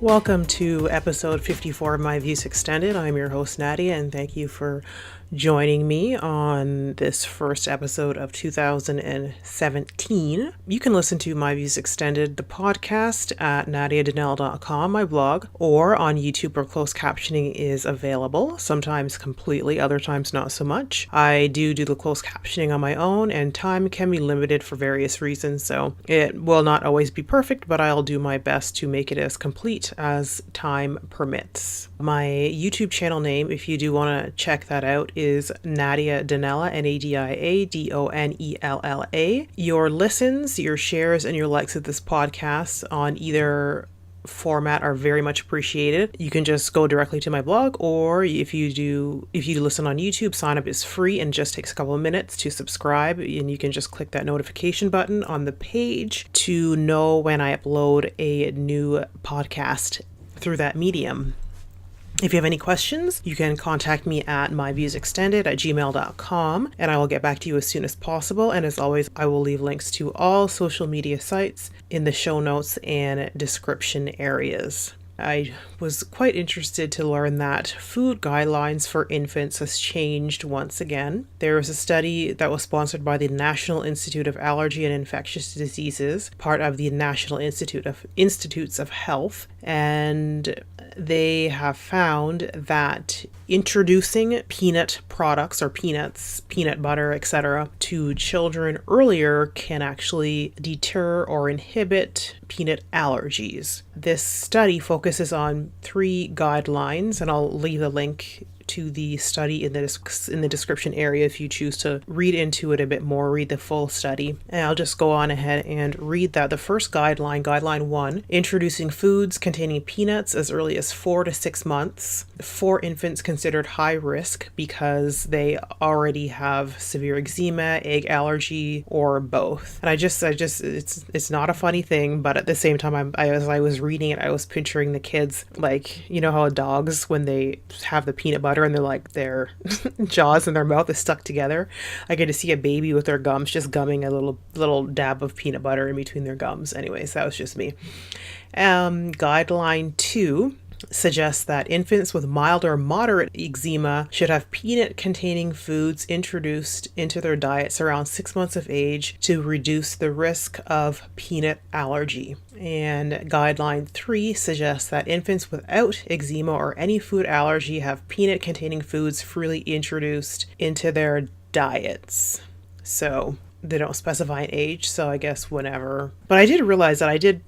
Welcome to episode 54 of My Views Extended. I'm your host, Nadia, and thank you for joining me on this first episode of 2017. You can listen to My Views Extended, the podcast, at nadiadanelle.com, my blog, or on YouTube where closed captioning is available, sometimes completely, other times not so much. I do the closed captioning on my own, and time can be limited for various reasons, so it will not always be perfect, but I'll do my best to make it as complete as time permits. My YouTube channel name, if you do want to check that out, is Nadia Donella, Nadiadonella. Your listens, your shares, and your likes of this podcast on either format are very much appreciated. You can just go directly to my blog, or if you listen on YouTube, sign up is free and just takes a couple of minutes to subscribe, and you can just click that notification button on the page to know when I upload a new podcast through that medium. If you have any questions, you can contact me at myviewsextended@gmail.com, and I will get back to you as soon as possible. And as always, I will leave links to all social media sites in the show notes and description areas. I was quite interested to learn that food guidelines for infants has changed once again. There was a study that was sponsored by the National Institute of Allergy and Infectious Diseases, part of the National Institutes of Health, and they have found that introducing peanut products or peanuts, peanut butter, etc., to children earlier can actually deter or inhibit peanut allergies. This study focuses on 3 guidelines, and I'll leave a link to the study in the description area if you choose to read into it a bit more, read the full study. And I'll just go on ahead and read that. The first guideline 1, introducing foods containing peanuts as early as 4 to 6 months for infants considered high risk because they already have severe eczema, egg allergy, or both. And it's not a funny thing, but at the same time, as I was reading it, I was picturing the kids, like, you know how dogs, when they have the peanut butter and they're like, their jaws and their mouth is stuck together. I get to see a baby with their gums just gumming a little dab of peanut butter in between their gums. Anyways, that was just me. Guideline 2 suggests that infants with mild or moderate eczema should have peanut-containing foods introduced into their diets around 6 months of age to reduce the risk of peanut allergy. And guideline 3 suggests that infants without eczema or any food allergy have peanut-containing foods freely introduced into their diets. So they don't specify an age, so I guess whenever. But I did realize that I did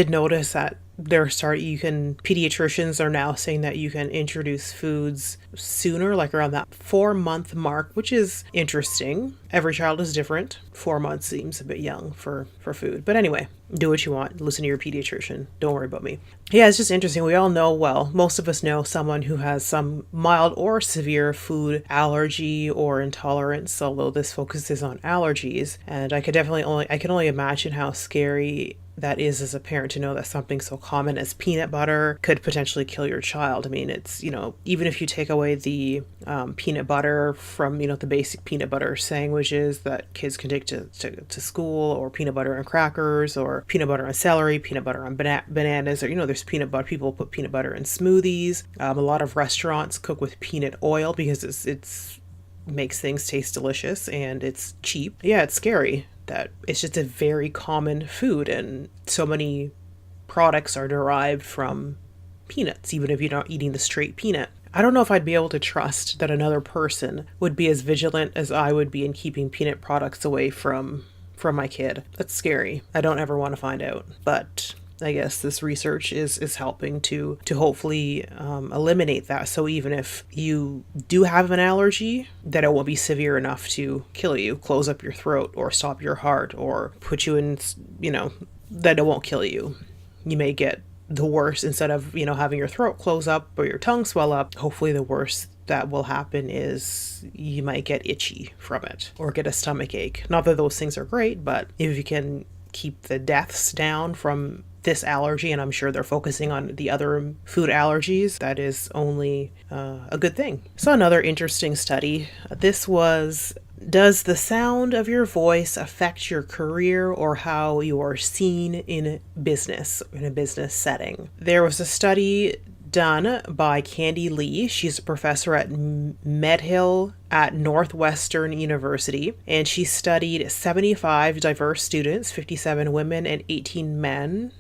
notice that pediatricians are now saying that you can introduce foods sooner, like around that 4-month mark, which is interesting. Every child is different. 4 months seems a bit young for food. But anyway, do what you want. Listen to your pediatrician. Don't worry about me. Yeah, it's just interesting. We all know, well, most of us know someone who has some mild or severe food allergy or intolerance, although this focuses on allergies. And I can only imagine how scary that is as a parent to know that something so common as peanut butter could potentially kill your child. I mean, it's, even if you take away the peanut butter from, the basic peanut butter sandwiches that kids can take to school, or peanut butter and crackers, or peanut butter on celery, peanut butter on bananas, or, there's peanut butter, people put peanut butter in smoothies. A lot of restaurants cook with peanut oil because it's makes things taste delicious and it's cheap. Yeah, it's scary that it's just a very common food, and so many products are derived from peanuts, even if you're not eating the straight peanut. I don't know if I'd be able to trust that another person would be as vigilant as I would be in keeping peanut products away from my kid. That's scary. I don't ever want to find out, but I guess this research is helping to hopefully eliminate that. So even if you do have an allergy, that it won't be severe enough to kill you, close up your throat, or stop your heart, or put you in, that it won't kill you. You may get the worst, instead of, having your throat close up or your tongue swell up. Hopefully the worst that will happen is you might get itchy from it or get a stomach ache. Not that those things are great, but if you can keep the deaths down from this allergy, and I'm sure they're focusing on the other food allergies, that is only a good thing. So another interesting study. This was Does the sound of your voice affect your career or how you are seen in a business setting? There was a study done by Candy Lee. She's a professor at Medhill at Northwestern University, and she studied 75 diverse students, 57 women and 18 men.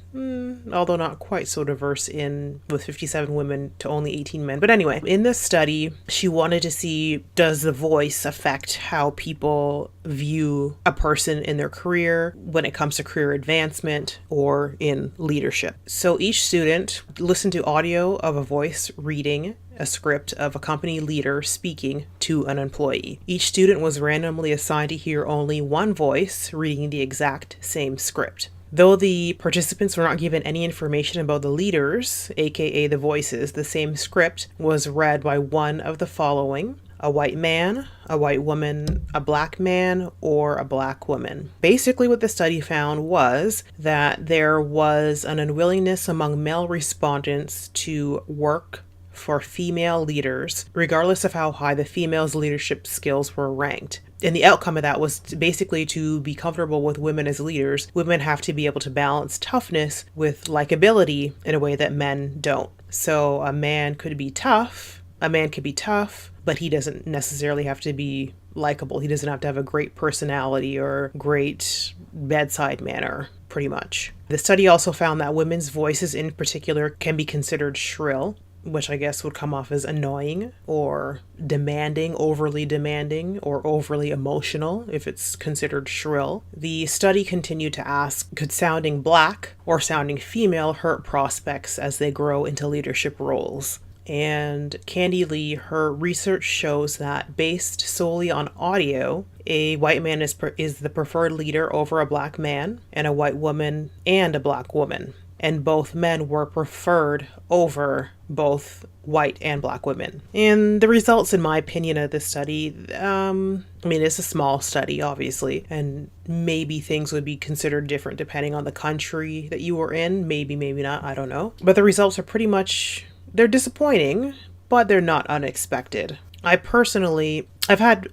Although not quite so diverse with 57 women to only 18 men. But anyway, in this study, she wanted to see, does the voice affect how people view a person in their career when it comes to career advancement or in leadership? So each student listened to audio of a voice reading a script of a company leader speaking to an employee. Each student was randomly assigned to hear only one voice reading the exact same script. Though the participants were not given any information about the leaders, aka the voices, the same script was read by one of the following: a white man, a white woman, a black man, or a black woman. Basically, what the study found was that there was an unwillingness among male respondents to work for female leaders, regardless of how high the female's leadership skills were ranked. And the outcome of that was basically to be comfortable with women as leaders. Women have to be able to balance toughness with likability in a way that men don't. So a man could be tough, but he doesn't necessarily have to be likable. He doesn't have to have a great personality or great bedside manner, pretty much. The study also found that women's voices in particular can be considered shrill, which I guess would come off as annoying or demanding, overly demanding, or overly emotional if it's considered shrill. The study continued to ask, could sounding black or sounding female hurt prospects as they grow into leadership roles? And Candy Lee, her research shows that based solely on audio, a white man is the preferred leader over a black man, and a white woman and a black woman. And both men were preferred over both white and black women. And the results, in my opinion, of this study, it's a small study, obviously, and maybe things would be considered different depending on the country that you were in. Maybe not, I don't know. But the results are pretty much, they're disappointing, but they're not unexpected. I've had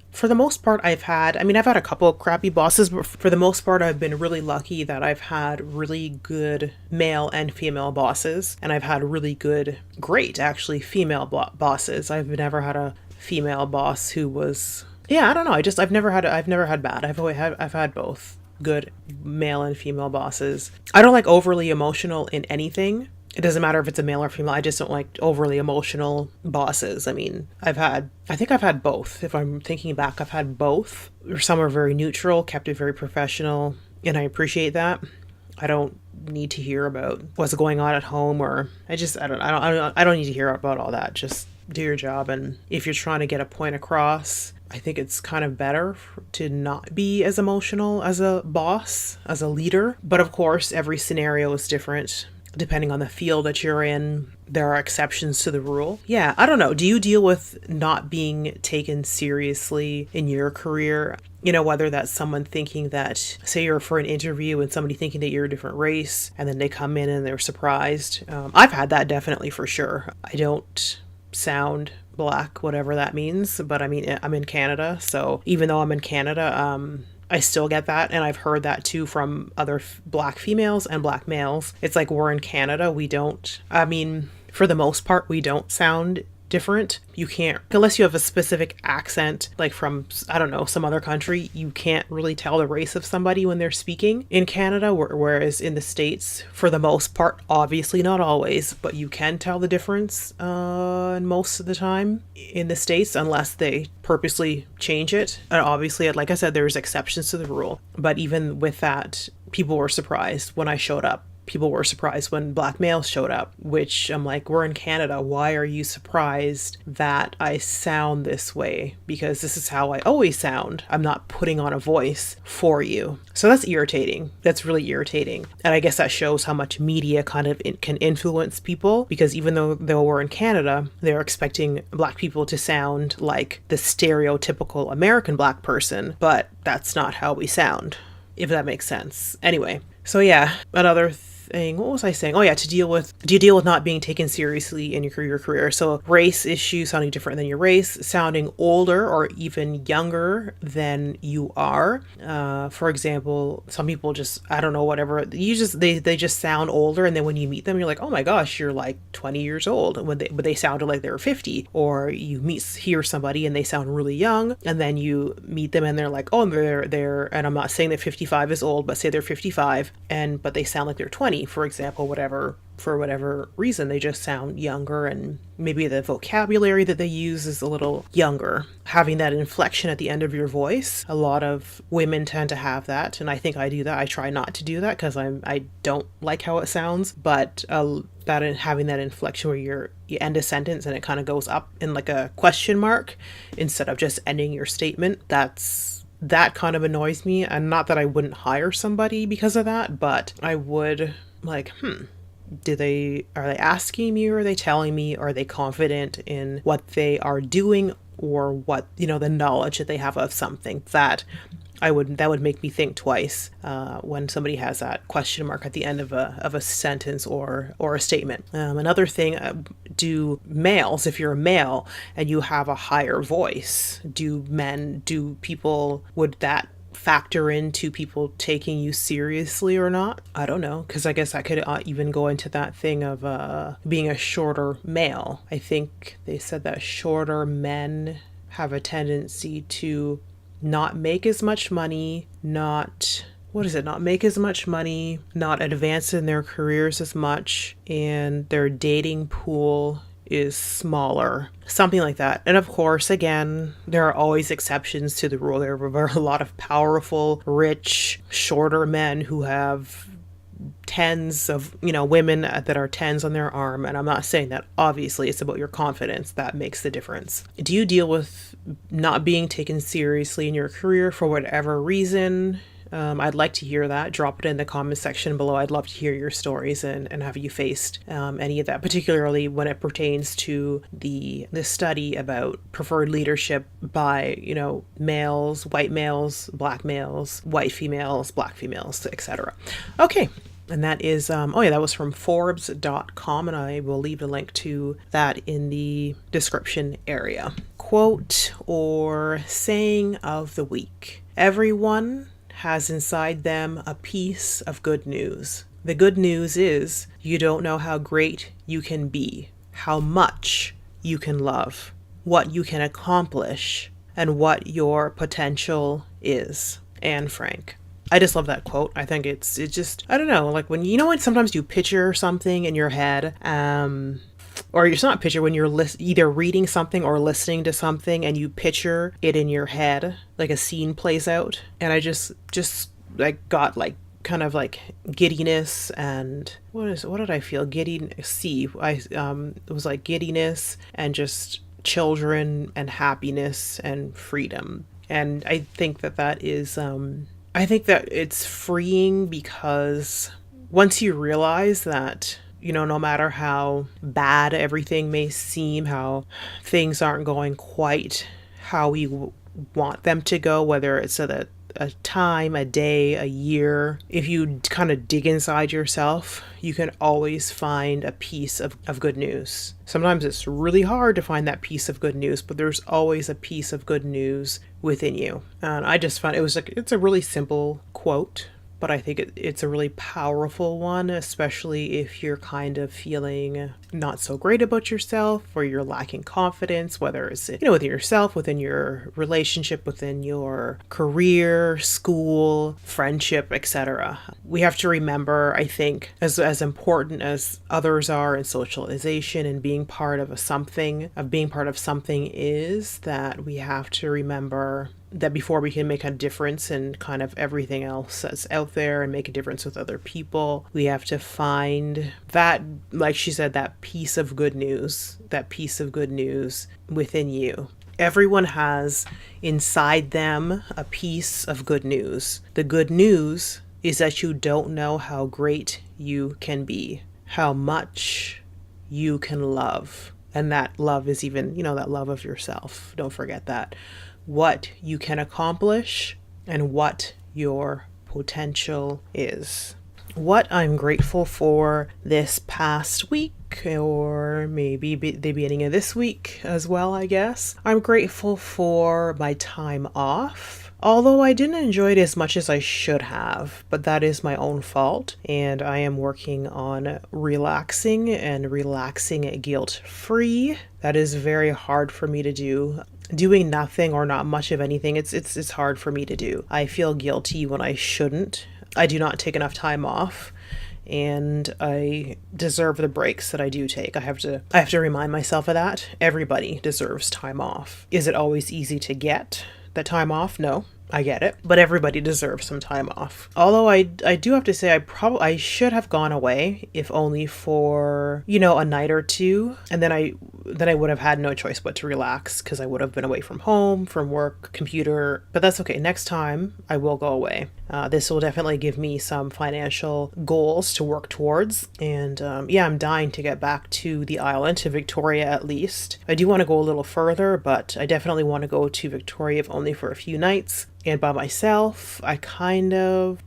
a couple of crappy bosses, but for the most part, I've been really lucky that I've had really good male and female bosses, and I've had really great female bosses. I've never had a female boss who was, I don't know. I've never had bad. I've had both good male and female bosses. I don't like overly emotional in anything. It doesn't matter if it's a male or female. I just don't like overly emotional bosses. I think I've had both. If I'm thinking back, I've had both. Some are very neutral, kept it very professional, and I appreciate that. I don't need to hear about what's going on at home, or I don't need to hear about all that. Just do your job, and if you're trying to get a point across, I think it's kind of better to not be as emotional as a boss, as a leader. But of course, every scenario is different. Depending on the field that you're in, there are exceptions to the rule. Yeah, I don't know. Do you deal with not being taken seriously in your career? Whether that's someone thinking that, say you're for an interview and somebody thinking that you're a different race, and then they come in and they're surprised. I've had that definitely, for sure. I don't sound black, whatever that means, but I'm in Canada. So even though I'm in Canada, I still get that, and I've heard that too from other black females and black males. It's like, we're in Canada, for the most part, we don't sound different. You can't, unless you have a specific accent, like from, I don't know, some other country, you can't really tell the race of somebody when they're speaking in Canada, whereas in the States, for the most part, obviously not always, but you can tell the difference most of the time in the States, unless they purposely change it. And obviously, like I said, there's exceptions to the rule, but even with that, people were surprised when I showed up. People were surprised when black males showed up, which I'm like, we're in Canada. Why are you surprised that I sound this way? Because this is how I always sound. I'm not putting on a voice for you. So that's irritating. That's really irritating. And I guess that shows how much media kind of can influence people, because even though we're in Canada, they're expecting black people to sound like the stereotypical American black person, but that's not how we sound, if that makes sense. Anyway, so yeah, another thing. What was I saying? Oh yeah, do you deal with not being taken seriously in your career? So race issues, sounding different than your race, sounding older or even younger than you are. For example, some people just, I don't know, whatever, they just sound older, and then when you meet them, you're like, oh my gosh, you're like 20 years old, when they sounded like they were 50. Or you hear somebody and they sound really young, and then you meet them and they're like, oh, they're and I'm not saying that 55 is old, but say they're 55, but they sound like they're 20, for example, whatever. For whatever reason, they just sound younger, and maybe the vocabulary that they use is a little younger. Having that inflection at the end of your voice, a lot of women tend to have that, and I think I do that. I try not to do that because I don't like how it sounds, but that having that inflection where you end a sentence and it kind of goes up in like a question mark instead of just ending your statement, that kind of annoys me. And not that I wouldn't hire somebody because of that, but I would like, are they asking me, or are they telling me, or are they confident in what they are doing, or what, the knowledge that they have of something? That would make me think twice when somebody has that question mark at the end of a sentence or a statement. Another thing, do males, if you're a male and you have a higher voice, would that factor into people taking you seriously or not? I don't know, because I guess I could even go into that thing of being a shorter male. I think they said that shorter men have a tendency to not make as much money, not make as much money, not advance in their careers as much, and their dating pool is smaller, something like that. And of course, again, there are always exceptions to the rule. There are a lot of powerful, rich, shorter men who have tens of, women that are tens on their arm. And I'm not saying that. Obviously, it's about your confidence that makes the difference. Do you deal with not being taken seriously in your career for whatever reason? I'd like to hear that. Drop it in the comment section below. I'd love to hear your stories and have you faced any of that, particularly when it pertains to the study about preferred leadership by, males, white males, black males, white females, black females, etc. Okay. And that is, that was from Forbes.com, and I will leave a link to that in the description area. Quote or saying of the week. Everyone has inside them a piece of good news. The good news is you don't know how great you can be, how much you can love, what you can accomplish, and what your potential is. Anne Frank. I just love that quote. I think it's just, I don't know, like when sometimes you picture something in your head, or it's not picture, when you're either reading something or listening to something and you picture it in your head, like a scene plays out. And I just like got like kind of like giddiness, and what did I feel? It was like giddiness and just children and happiness and freedom. And I think that is, I think that it's freeing, because once you realize that, no matter how bad everything may seem, how things aren't going quite how we want them to go, whether it's a time, a day, a year, if you kind of dig inside yourself, you can always find a piece of good news. Sometimes it's really hard to find that piece of good news, but there's always a piece of good news within you. And I just found it's a really simple quote, but I think it's a really powerful one, especially if you're kind of feeling not so great about yourself, or you're lacking confidence, whether it's, within yourself, within your relationship, within your career, school, friendship, etc. We have to remember, I think, as important as others are in socialization and being part of something is, that we have to remember that before we can make a difference in kind of everything else that's out there and make a difference with other people, we have to find that, like she said, that piece of good news within you. Everyone has inside them a piece of good news. The good news is that you don't know how great you can be, how much you can love. And that love is even, that love of yourself. Don't forget that. What you can accomplish and what your potential is. What I'm grateful for this past week, or maybe the beginning of this week as well, I guess. I'm grateful for my time off. Although I didn't enjoy it as much as I should have, but that is my own fault. And I am working on relaxing guilt free. That is very hard for me to do. Doing nothing or not much of anything, it's hard for me to do. I feel guilty when I shouldn't. I do not take enough time off, and I deserve the breaks that I do take. I have to remind myself of that. Everybody deserves time off. Is it always easy to get that time off? No. I get it, but everybody deserves some time off. Although I do have to say I should have gone away, if only for, a night or two, and then I would have had no choice but to relax because I would have been away from home, from work, computer. But that's okay. Next time I will go away. This will definitely give me some financial goals to work towards. And I'm dying to get back to the island, to Victoria at least. I do want to go a little further, but I definitely want to go to Victoria, if only for a few nights. And by myself,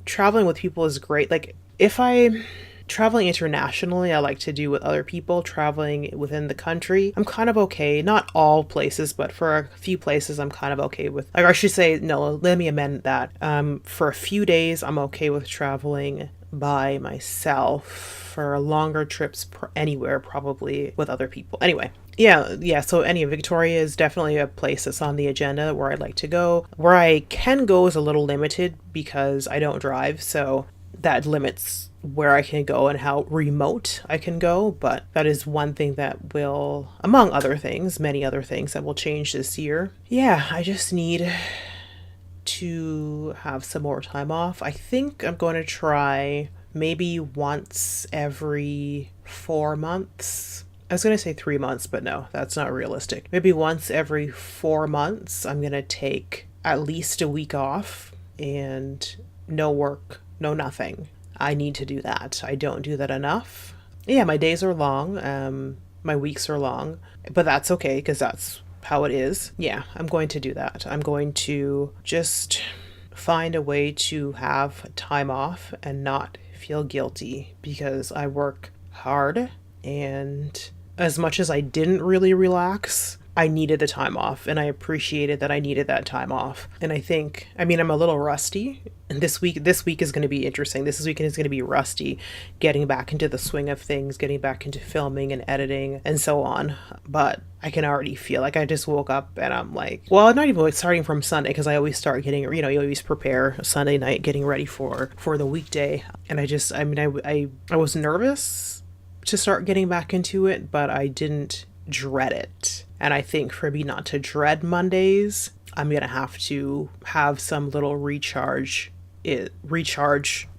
traveling with people is great. Like, if I traveling internationally, I like to do with other people. Traveling within the country, I'm kind of okay. Not all places, but for a few places, I'm kind of okay with. Like, I should say, no, let me amend that. For a few days, I'm okay with traveling by myself. For longer trips, anywhere, probably with other people. Anyway. Yeah. So Victoria is definitely a place that's on the agenda where I'd like to go. Where I can go is a little limited because I don't drive, so that limits where I can go and how remote I can go. But that is one thing that will, among other things, many other things that will change this year. Yeah, I just need to have some more time off. I think I'm going to try maybe once every 4 months. I was going to say 3 months, but no, that's not realistic. Maybe once every 4 months, I'm going to take at least a week off and no work, no nothing. I need to do that. I don't do that enough. Yeah, my days are long. My weeks are long, but that's okay because that's how it is. Yeah, I'm going to do that. I'm going to just find a way to have time off and not feel guilty because I work hard, and as much as I didn't really relax, I needed the time off, and I appreciated that I needed that time off. And I'm a little rusty, and this week is going to be interesting. This weekend is going to be rusty, getting back into the swing of things, getting back into filming and editing and so on. But I can already feel like I just woke up and I'm like, well, not even starting from Sunday, because I always start getting, you always prepare Sunday night, getting ready for the weekday. And I was nervous to start getting back into it, but I didn't dread it. And I think for me not to dread Mondays, I'm going to have to have some little recharge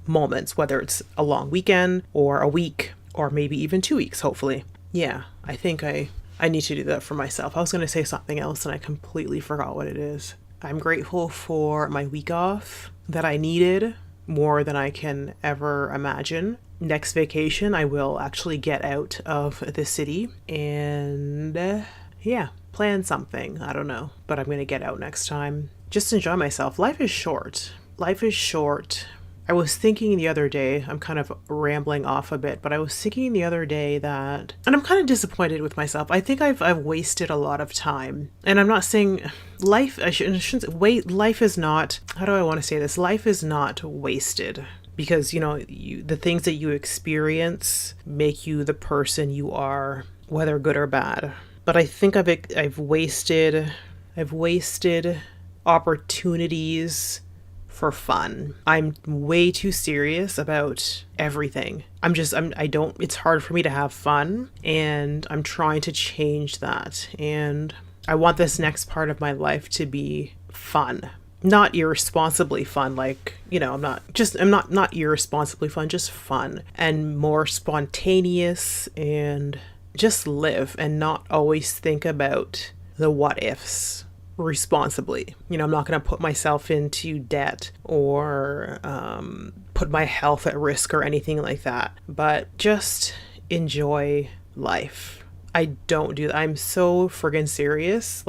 moments, whether it's a long weekend or a week or maybe even 2 weeks, hopefully. Yeah, I think I need to do that for myself. I was going to say something else and I completely forgot what it is. I'm grateful for my week off that I needed more than I can ever imagine. Next vacation, I will actually get out of the city and plan something. I don't know, but I'm going to get out next time. Just enjoy myself. Life is short. I was thinking the other day, I'm kind of rambling off a bit, but I was thinking the other day that, and I'm kind of disappointed with myself. I think I've wasted a lot of time. And I'm not saying life, I shouldn't say, life is not, how do I want to say this? Life is not wasted. Because, the things that you experience make you the person you are, whether good or bad. But I think I've wasted opportunities for fun. I'm way too serious about everything. It's hard for me to have fun, and I'm trying to change that. And I want this next part of my life to be fun. Not irresponsibly fun, I'm not irresponsibly fun, just fun and more spontaneous, and just live and not always think about the what ifs responsibly. I'm not going to put myself into debt or put my health at risk or anything like that, but just enjoy life. I don't do that. I'm so friggin' serious.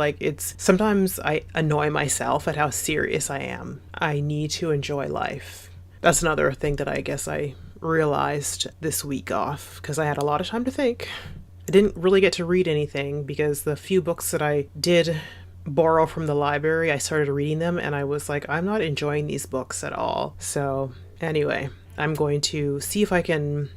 Sometimes I annoy myself at how serious I am. I need to enjoy life. That's another thing that I guess I realized this week off because I had a lot of time to think. I didn't really get to read anything because the few books that I did borrow from the library, I started reading them and I was like, I'm not enjoying these books at all. So anyway, I'm going to see if I can...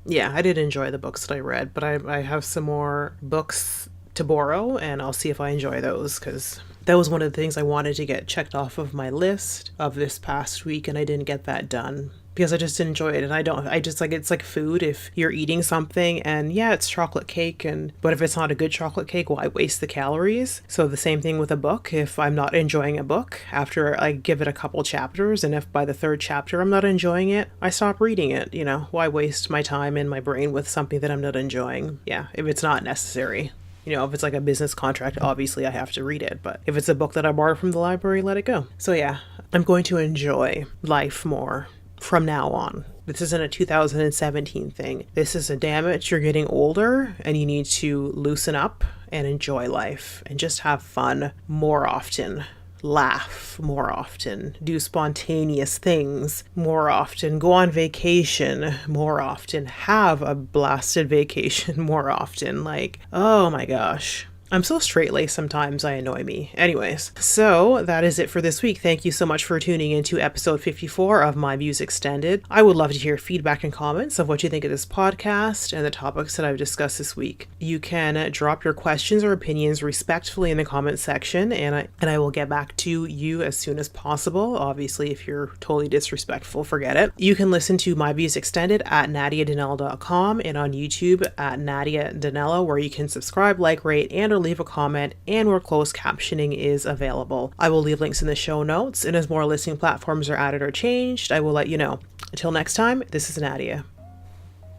Yeah, I did enjoy the books that I read, but I have some more books to borrow and I'll see if I enjoy those because that was one of the things I wanted to get checked off of my list of this past week and I didn't get that done. Because I just didn't enjoy it, and it's like food. If you're eating something and yeah, it's chocolate cake, but if it's not a good chocolate cake, why waste the calories? So the same thing with a book. If I'm not enjoying a book after I give it a couple chapters, and if by the third chapter I'm not enjoying it, I stop reading it. Why waste my time and my brain with something that I'm not enjoying? Yeah, if it's not necessary. If it's like a business contract, obviously I have to read it. But if it's a book that I borrowed from the library, let it go. So yeah, I'm going to enjoy life more from now on. This isn't a 2017 thing. This is a damn it, you're getting older and you need to loosen up and enjoy life and just have fun more often. Laugh more often, do spontaneous things more often, go on vacation more often, have a blasted vacation more often. Like, oh my gosh. I'm so straight-laced sometimes, I annoy me. Anyways, so that is it for this week. Thank you so much for tuning into episode 54 of My Views Extended. I would love to hear feedback and comments of what you think of this podcast and the topics that I've discussed this week. You can drop your questions or opinions respectfully in the comment section, and I will get back to you as soon as possible. Obviously, if you're totally disrespectful, forget it. You can listen to My Views Extended at NadiaDanella.com and on YouTube at Nadia Danella, where you can subscribe, like, rate, and or leave a comment, and where closed captioning is available. I will leave links in the show notes, and as more listening platforms are added or changed, I will let you know. Until next time, this is Nadia.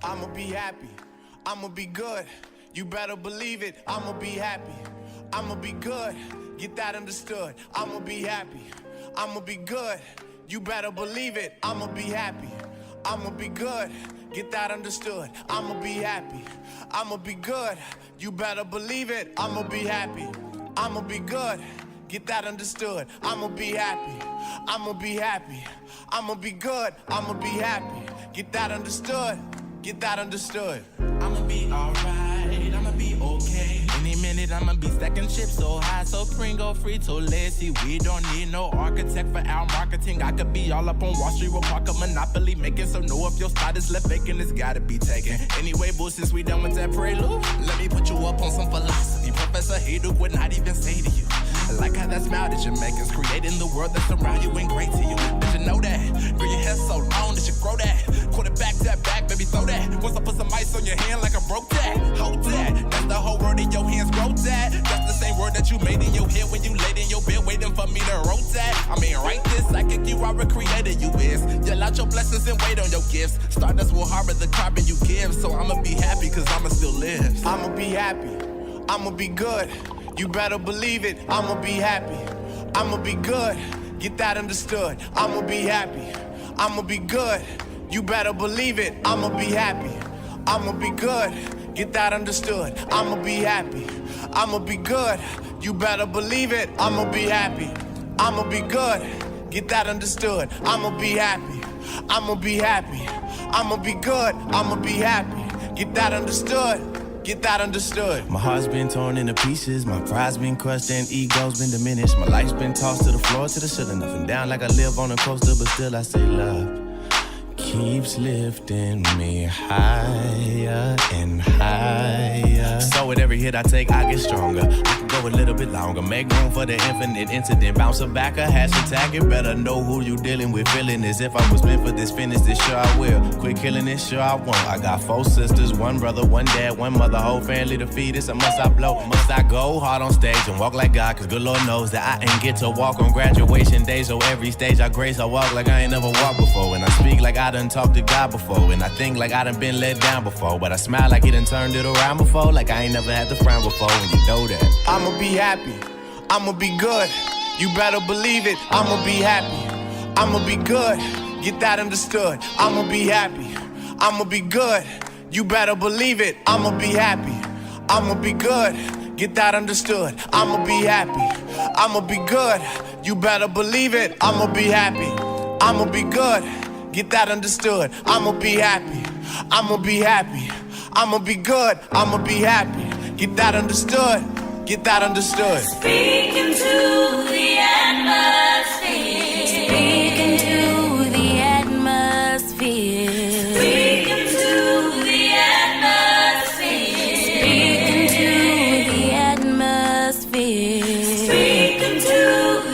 I'ma be happy. I'ma be good. You better believe it. I'ma be happy. I'ma be good. Get that understood. I'ma be happy. I'ma be good. You better believe it. I'ma be happy. I'ma be good. Get that understood. I'ma be happy. I'ma be good. You better believe it. I'ma be happy. I'ma be good. Get that understood. I'ma be happy. I'ma be happy. I'ma be good. I'ma be happy. Get that understood. Get that understood. I'ma be alright. I'ma be okay. Any minute I'ma be stacking chips so high, so Pringo free to lazy. We don't need no architect for our marketing. I could be all up on Wall Street with Parker Monopoly, making some know if your spot is left vacant, it's gotta be taken. Anyway, boo, since we done with that prelude, let me put you up on some philosophy. Professor Hayduk would not even say to you. I like how that smile that you're making, creating the world that's around you ain't great to you. Did you know that? Girl, your hair so long that you grow that. Quarterback that back, baby, throw that. Once I put some ice on your hand like I broke that. Hold that. That's the whole word in your hands, grow that. That's the same word that you made in your head when you laid in your bed waiting for me to wrote that. I mean, write this psychic you are a creator, you is. Yell out your blessings and wait on your gifts. Stardust will harbor the carbon you give. So I'ma be happy cause I'ma still live. I'ma be happy. I'ma be good. You better believe it. I'ma be happy. I'ma be good. Get that understood. I'ma be happy. I'ma be good. You better believe it. I'ma be happy. I'ma be good. Get that understood. I'ma be happy. I'ma be good. You better believe it. I'ma be happy. I'ma be good. Get that understood. I'ma be happy. I'ma be happy. I'ma be good. I'ma be happy. Get that understood. Get that understood. My heart's been torn into pieces, my pride's been crushed and ego's been diminished. My life's been tossed to the floor, to the ceiling, up and down like I live on a coaster, but still I say love keeps lifting me higher and higher. So with every hit I take, I get stronger. I can go a little bit longer, make room for the infinite incident. Bounce a back, a hash attack. You better know who you dealing with. Feeling as if I was meant for this, finish this, sure I will. Quit killing this, sure I won't. I got 4 sisters, 1 brother, 1 dad, 1 mother, whole family to feed. It's a must I blow. Must I go hard on stage and walk like God? Cause good Lord knows that I ain't get to walk on graduation day. So every stage I grace, I walk like I ain't never walked before. And I speak like I done talked to God before. And I think like I done been let down before. But I smile like he done turned it around before. Like I ain't never had to frown before, and you know that. I'ma be happy. I'ma be good. You better believe it. I'ma be happy. I'ma be good. Get that understood. I'ma be happy. I'ma be good. You better believe it. I'ma be happy. I'ma be good. Get that understood. I'ma be happy. I'ma be good. You better believe it. I'ma be happy. I'ma be good. get that understood. I'ma be happy, I'ma be happy, I'ma be good, I'ma be happy, get that understood, get that understood. Speak into the atmosphere. Speak into the atmosphere. Speak into the atmosphere. Speak into the atmosphere. Speak into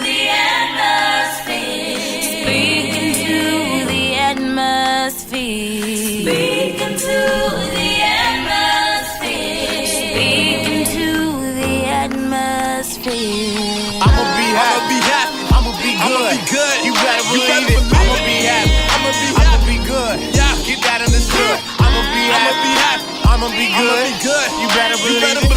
the atmosphere. Speak into the atmosphere. Speak into the atmosphere. Speak into the atmosphere. I'ma be happy, I'ma be good, you better believe it. I'ma be happy, I'ma be good, yeah, get that understood. I'ma be happy, I'ma be good, you better believe it.